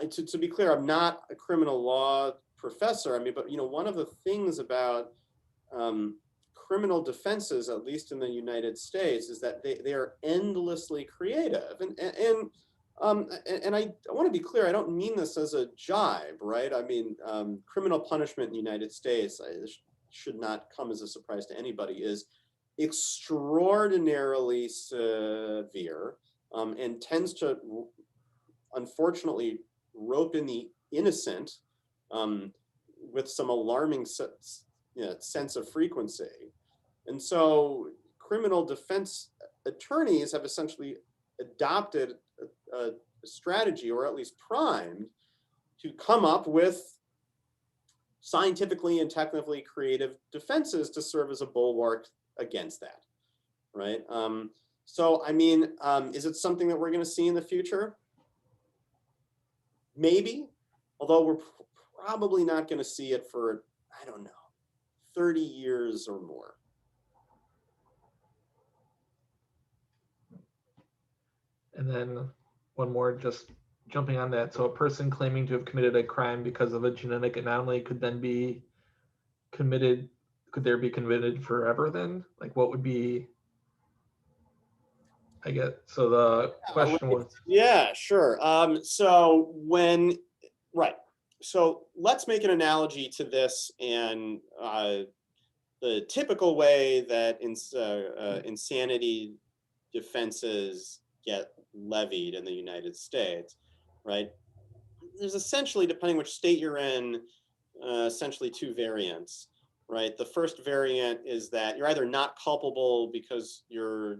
to be clear, I'm not a criminal law professor. I mean, but one of the things about criminal defenses, at least in the United States, is that they are endlessly creative. And I want to be clear, I don't mean this as a jibe, right? I mean, criminal punishment in the United States, should not come as a surprise to anybody, is extraordinarily severe and tends to, unfortunately, rope in the innocent with some alarming sense of frequency. And so criminal defense attorneys have essentially adopted a strategy, or at least primed, to come up with scientifically and technically creative defenses to serve as a bulwark against that, right? So, I mean, is it something that we're going to see in the future? Maybe, although we're probably not going to see it for, I don't know, 30 years or more. And then one more, just jumping on that. So a person claiming to have committed a crime because of a genetic anomaly could then be committed, could there be committed forever then? Like what would be, I guess, so the question was. Yeah, sure. So right. So let's make an analogy to this, and the typical way that insanity defenses get levied in the United States, right? There's essentially, depending which state you're in, essentially two variants, right? The first variant is that you're either not culpable because you're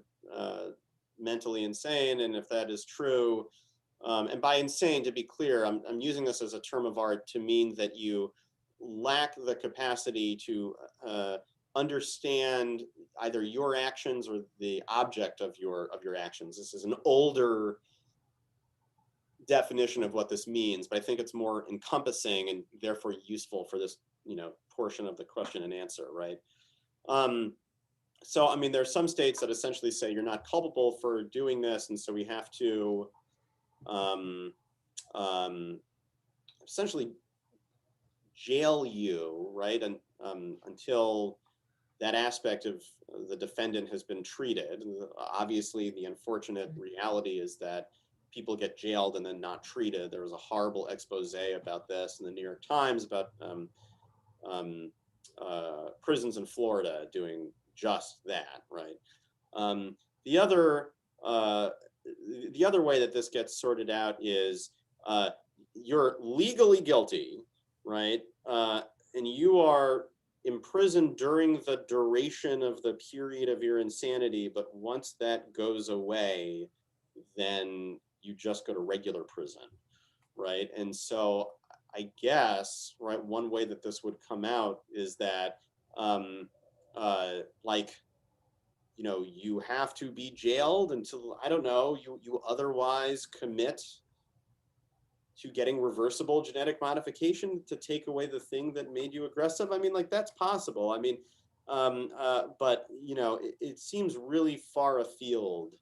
mentally insane, and if that is true, and by insane, to be clear, I'm using this as a term of art to mean that you lack the capacity to understand either your actions or the object of your actions. This is an older definition of what this means, but I think it's more encompassing and therefore useful for this, portion of the question and answer, right? So, I mean, there are some states that essentially say you're not culpable for doing this, and so we have to essentially jail you, right? And until that aspect of the defendant has been treated. Obviously, the unfortunate reality is that people get jailed and then not treated. There was a horrible expose about this in the New York Times about prisons in Florida doing just that, right? The other way that this gets sorted out is you're legally guilty, right? And you are imprisoned during the duration of the period of your insanity, but once that goes away, then you just go to regular prison, right? And so I guess, right, one way that this would come out is that, like, you know, you have to be jailed until, I don't know, you otherwise commit to getting reversible genetic modification to take away the thing that made you aggressive. I mean, like, that's possible. I mean, but, you know, it seems really far afield,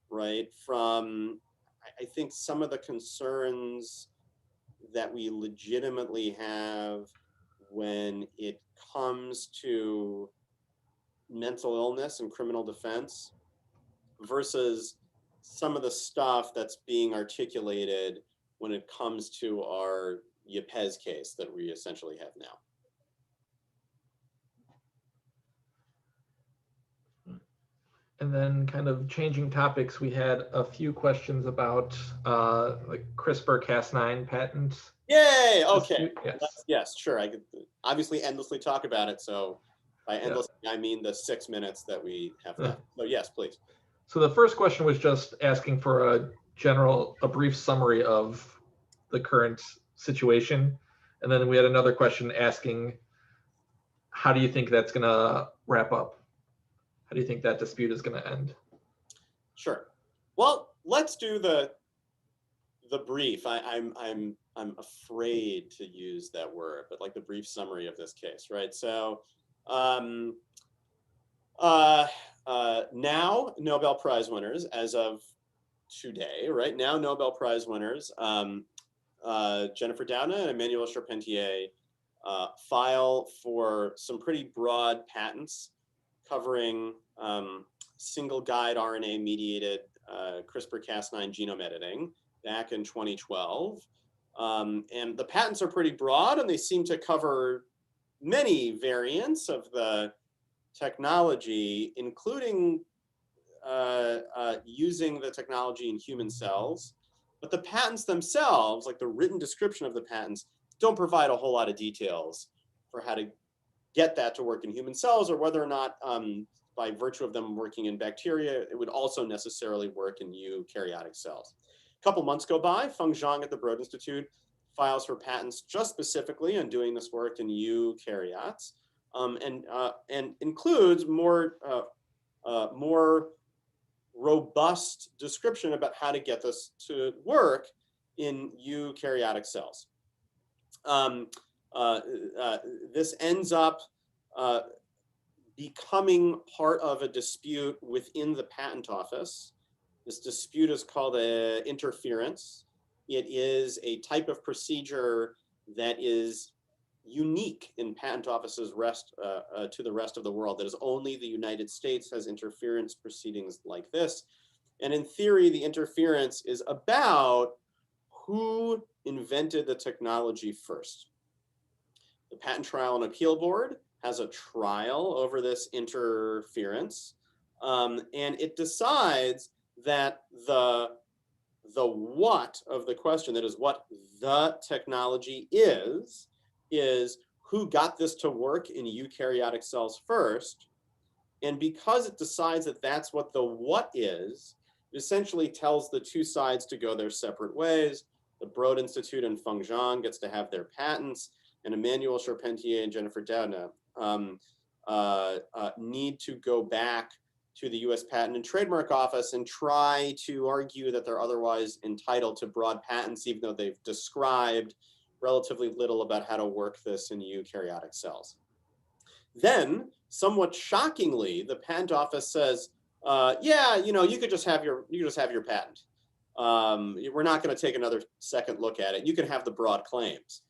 right, from, I think, some of the concerns that we legitimately have when it comes to mental illness and criminal defense versus some of the stuff that's being articulated when it comes to our Yepes case that we essentially have now. And then, kind of changing topics, we had a few questions about like CRISPR-Cas9 patents. Yay! Okay. Yes. Yes, sure. I could obviously endlessly talk about it. So by endlessly, I mean the 6 minutes that we have left. So yes, please. So the first question was just asking for a brief summary of the current situation. And then we had another question asking, how do you think that's going to wrap up? How do you think that dispute is going to end? Sure. Well, let's do the brief. I'm afraid to use that word, but like the brief summary of this case, right? So now Nobel Prize winners, as of today, right now Nobel Prize winners, Jennifer Doudna and Emmanuel Charpentier file for some pretty broad patents covering single guide RNA mediated CRISPR-Cas9 genome editing back in 2012. And the patents are pretty broad, and they seem to cover many variants of the technology, including using the technology in human cells. But the patents themselves, like the written description of the patents, don't provide a whole lot of details for how to get that to work in human cells, or whether or not, by virtue of them working in bacteria, it would also necessarily work in eukaryotic cells. A couple months go by, Feng Zhang at the Broad Institute files for patents just specifically on doing this work in eukaryotes, and includes more robust description about how to get this to work in eukaryotic cells. This ends up becoming part of a dispute within the patent office. This dispute is called interference. It is a type of procedure that is unique in patent offices to the rest of the world. That is, only the United States has interference proceedings like this. And in theory, the interference is about who invented the technology first. The Patent Trial and Appeal Board has a trial over this interference, and it decides that the what of the question, that is what the technology is who got this to work in eukaryotic cells first. And because it decides that that's what the what is, it essentially tells the two sides to go their separate ways. The Broad Institute and Feng Zhang gets to have their patents, and Emmanuel Charpentier and Jennifer Doudna need to go back to the US Patent and Trademark Office and try to argue that they're otherwise entitled to broad patents, even though they've described relatively little about how to work this in eukaryotic cells. Then, somewhat shockingly, the patent office says, yeah, you know, you could just have your patent. We're not going to take another second look at it. You can have the broad claims.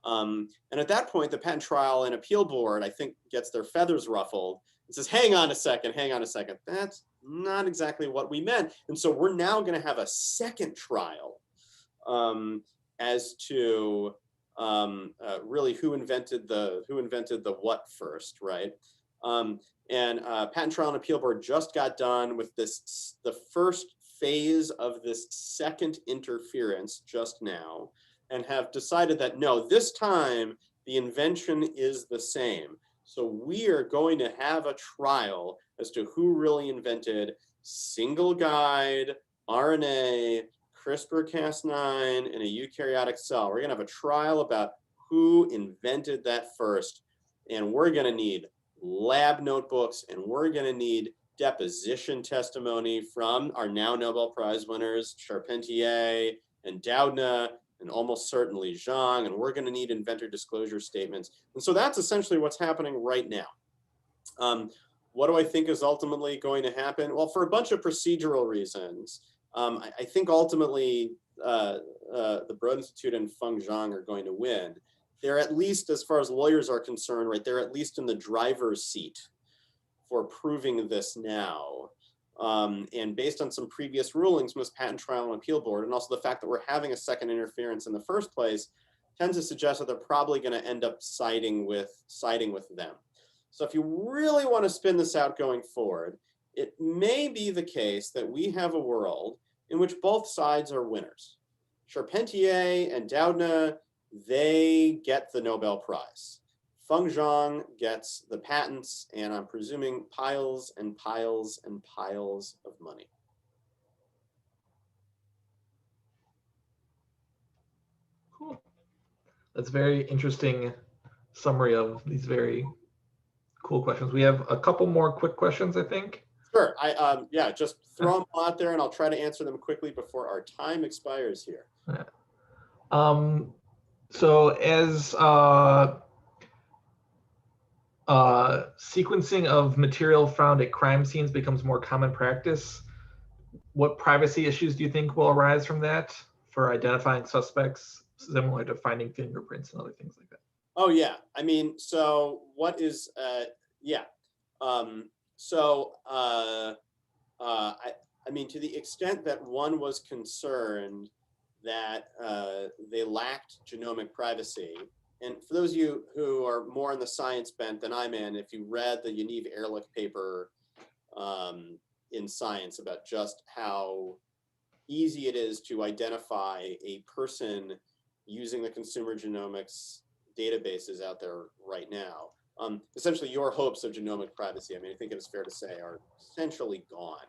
And at that point, the Patent Trial and Appeal Board, I think, gets their feathers ruffled and says, hang on a second, that's not exactly what we meant. And so we're now going to have a second trial as to really who invented the what first, right? And Patent Trial and Appeal Board just got done with the first phase of this second interference just now, and have decided that no, this time the invention is the same. So we are going to have a trial as to who really invented single guide RNA, CRISPR-Cas9 in a eukaryotic cell. We're going to have a trial about who invented that first. And we're going to need lab notebooks, and we're going to need deposition testimony from our now Nobel Prize winners, Charpentier and Doudna, and almost certainly Zhang, and we're going to need inventor disclosure statements. And so that's essentially what's happening right now. What do I think is ultimately going to happen? Well, for a bunch of procedural reasons, I think ultimately the Broad Institute and Feng Zhang are going to win. They're at least, as far as lawyers are concerned, right, they're at least in the driver's seat for proving this now. And based on some previous rulings from this Patent Trial and Appeal Board, and also the fact that we're having a second interference in the first place, tends to suggest that they're probably going to end up siding with them. So if you really want to spin this out going forward, it may be the case that we have a world in which both sides are winners. Charpentier and Doudna, they get the Nobel Prize. Feng Zhang gets the patents, and I'm presuming piles and piles and piles of money. Cool. That's a very interesting summary of these very cool questions. We have a couple more quick questions, I think. Sure. Yeah, just throw them out there, and I'll try to answer them quickly before our time expires here. So as sequencing of material found at crime scenes becomes more common practice, what privacy issues do you think will arise from that for identifying suspects, similar to finding fingerprints and other things like that? Oh yeah, I mean, so what is I mean, to the extent that one was concerned that they lacked genomic privacy, and for those of you who are more in the science bent than I'm in, if you read the Yaniv Ehrlich paper in Science about just how easy it is to identify a person using the consumer genomics databases out there right now, essentially your hopes of genomic privacy, I mean, I think it is fair to say, are essentially gone,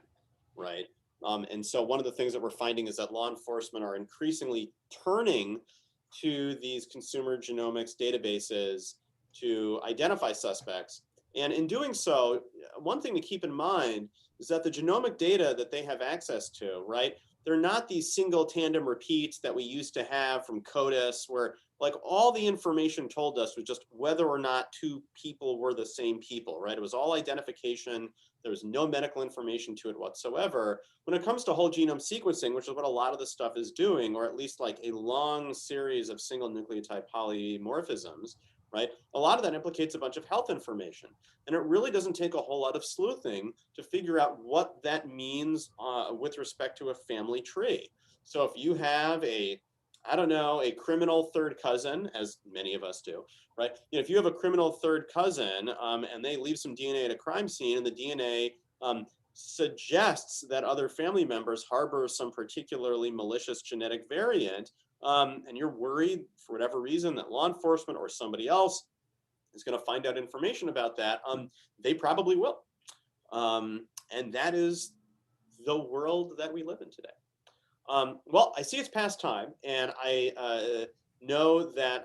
right? And so one of the things that we're finding is that law enforcement are increasingly turning to these consumer genomics databases to identify suspects. And in doing so, one thing to keep in mind is that the genomic data that they have access to, right, they're not these single tandem repeats that we used to have from CODIS, where like all the information told us was just whether or not two people were the same people, right? It was all identification. There was no medical information to it whatsoever. When it comes to whole genome sequencing, which is what a lot of this stuff is doing, or at least like a long series of single nucleotide polymorphisms, right? A lot of that implicates a bunch of health information. And it really doesn't take a whole lot of sleuthing to figure out what that means with respect to a family tree. So if you have a criminal third cousin, as many of us do, right? You know, if you have a criminal third cousin and they leave some DNA at a crime scene, and the DNA suggests that other family members harbor some particularly malicious genetic variant, and you're worried for whatever reason that law enforcement or somebody else is going to find out information about that, they probably will. And that is the world that we live in today. Well, I see it's past time, and I know that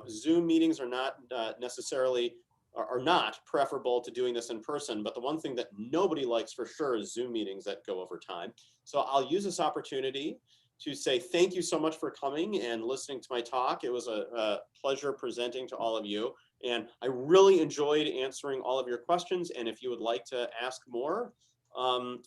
Zoom meetings are not necessarily are not preferable to doing this in person, but the one thing that nobody likes for sure is Zoom meetings that go over time. So I'll use this opportunity to say thank you so much for coming and listening to my talk. It was a pleasure presenting to all of you, and I really enjoyed answering all of your questions. And if you would like to ask more,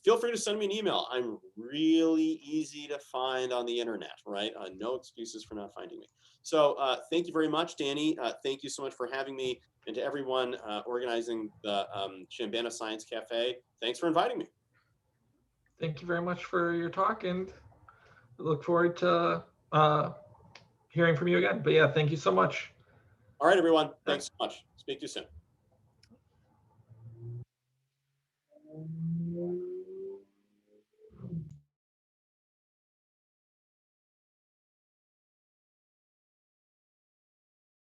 feel free to send me an email. I'm really easy to find on the internet, right? No excuses for not finding me. So thank you very much, Danny. Thank you so much for having me, and to everyone organizing the Chambana Science Cafe. Thanks for inviting me. Thank you very much for your talk, and I look forward to hearing from you again. But yeah, thank you so much. All right, everyone. Thanks so much. Speak to you soon.